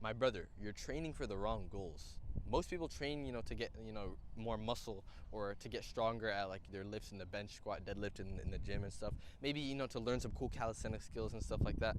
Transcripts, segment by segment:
My brother, you're training for the wrong goals. Most people train, to get, more muscle or to get stronger at like their lifts in the bench, squat, deadlift in the gym and stuff. Maybe, to learn some cool calisthenic skills and stuff like that.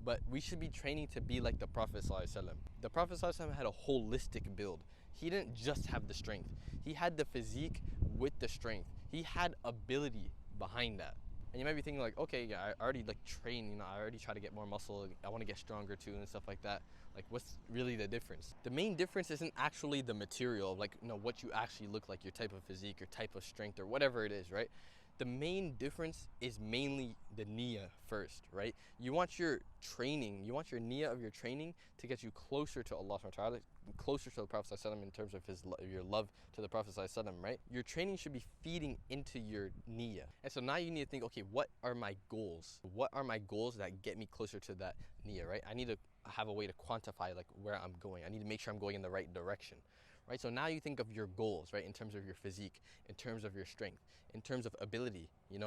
But we should be training to be like the Prophet ﷺ. The Prophet ﷺ had a holistic build. He didn't just have the strength. He had the physique with the strength. He had ability behind that. And you might be thinking like, okay, yeah, I already like train, I already try to get more muscle. I want to get stronger too and stuff like that. Like, what's really the difference? The main difference isn't actually the material, like, what you actually look like, your type of physique, your type of strength, or whatever it is, right? The main difference is mainly the niyyah first, right? You want your training, you want your niyyah of your training to get you closer to Allah subhanahu wa ta'ala, closer to the Prophet ﷺ in terms of your love to the Prophet ﷺ, right? Your training should be feeding into your niyyah. And so now you need to think, okay, what are my goals? What are my goals that get me closer to that niyyah, right? I need to have a way to quantify like where I'm going. I need to make sure I'm going in the right direction, right? So now you think of your goals, right? In terms of your physique, in terms of your strength, in terms of ability, in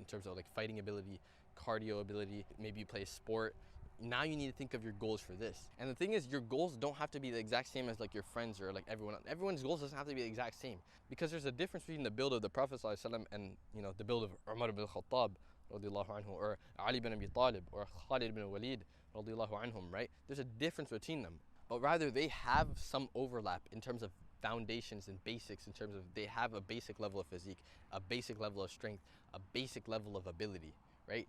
terms of like fighting ability, cardio ability, maybe you play a sport. Now you need to think of your goals for this. And the thing is, your goals don't have to be the exact same as like your friends or like everyone else. Everyone's goals doesn't have to be the exact same, because there's a difference between the build of the Prophet ﷺ and the build of Umar ibn Khattab anhu, or Ali ibn Abi Talib, or Khalid ibn Walid anhum, right? There's a difference between them, but rather they have some overlap in terms of foundations and basics, in terms of they have a basic level of physique, a basic level of strength, a basic level of ability, right?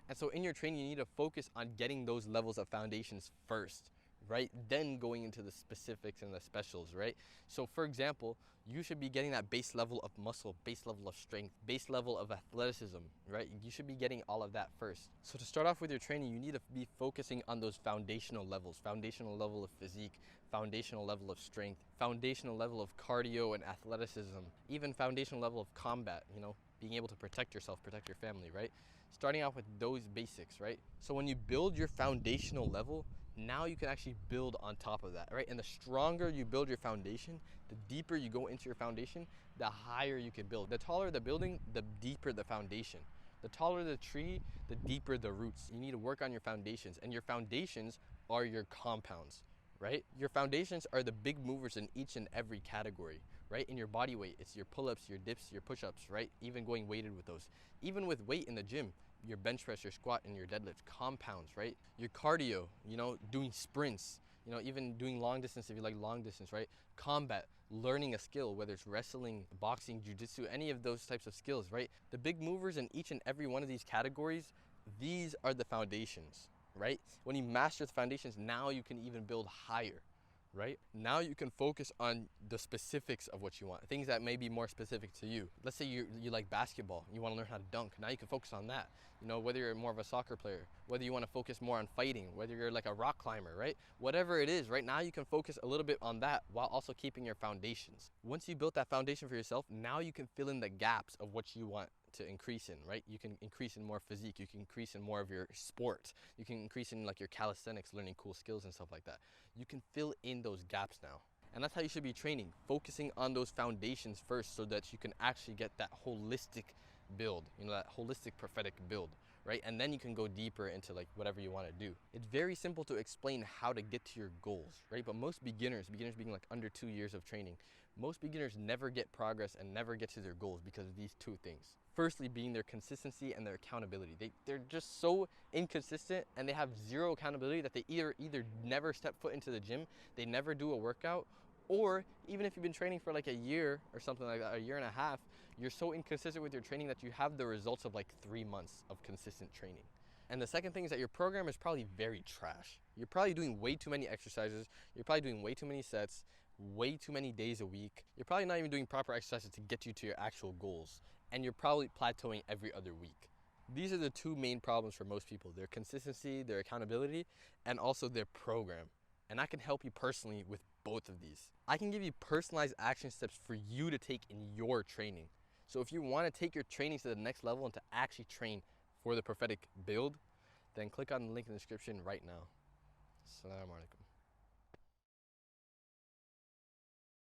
And so in your training, you need to focus on getting those levels of foundations first, right? Then going into the specifics and the specials, right? So for example, you should be getting that base level of muscle, base level of strength, base level of athleticism, right? You should be getting all of that first. So to start off with your training, you need to be focusing on those foundational levels, foundational level of physique, foundational level of strength, foundational level of cardio and athleticism, even foundational level of combat, being able to protect yourself, protect your family, right? Starting off with those basics, right? So when you build your foundational level, now you can actually build on top of that, right? And the stronger you build your foundation, the deeper you go into your foundation, the higher you can build. The taller the building, the deeper the foundation. The taller the tree, the deeper the roots. You need to work on your foundations, and your foundations are your compounds, right? Your foundations are the big movers in each and every category, right? In your body weight, it's your pull-ups, your dips, your push-ups, right? Even going weighted with those. Even with weight in the gym, your bench press, your squat, and your deadlift, compounds, right? Your cardio, doing sprints, even doing long distance if you like long distance, right? Combat, learning a skill, whether it's wrestling, boxing, jiu-jitsu, any of those types of skills, right? The big movers in each and every one of these categories, these are the foundations, right? When you master the foundations, now you can even build higher, right? Now you can focus on the specifics of what you want, things that may be more specific to you. Let's say you like basketball, you want to learn how to dunk. Now you can focus on that. Whether you're more of a soccer player, whether you want to focus more on fighting, whether you're like a rock climber, right? Whatever it is, right now you can focus a little bit on that while also keeping your foundations. Once you built that foundation for yourself, now you can fill in the gaps of what you want to increase in, right? You can increase in more physique, you can increase in more of your sport, you can increase in like your calisthenics, learning cool skills and stuff like that. You can fill in those gaps now. And that's how you should be training, focusing on those foundations first so that you can actually get that holistic build, that holistic prophetic build, right? And then you can go deeper into like whatever you want to do. It's very simple to explain how to get to your goals, right? But most beginners being like under 2 years of training, most beginners never get progress and never get to their goals because of these two things. Firstly, being their consistency and their accountability. They're just so inconsistent and they have zero accountability that they either never step foot into the gym, they never do a workout, or even if you've been training for like a year or something like that, a year and a half, you're so inconsistent with your training that you have the results of like 3 months of consistent training. And the second thing is that your program is probably very trash. You're probably doing way too many exercises. You're probably doing way too many sets, way too many days a week. You're probably not even doing proper exercises to get you to your actual goals. And you're probably plateauing every other week. These are the two main problems for most people: their consistency, their accountability, and also their program. And I can help you personally with both of these. I can give you personalized action steps for you to take in your training. So if you want to take your training to the next level and to actually train for the prophetic build, then click on the link in the description right now. Assalamu alaikum.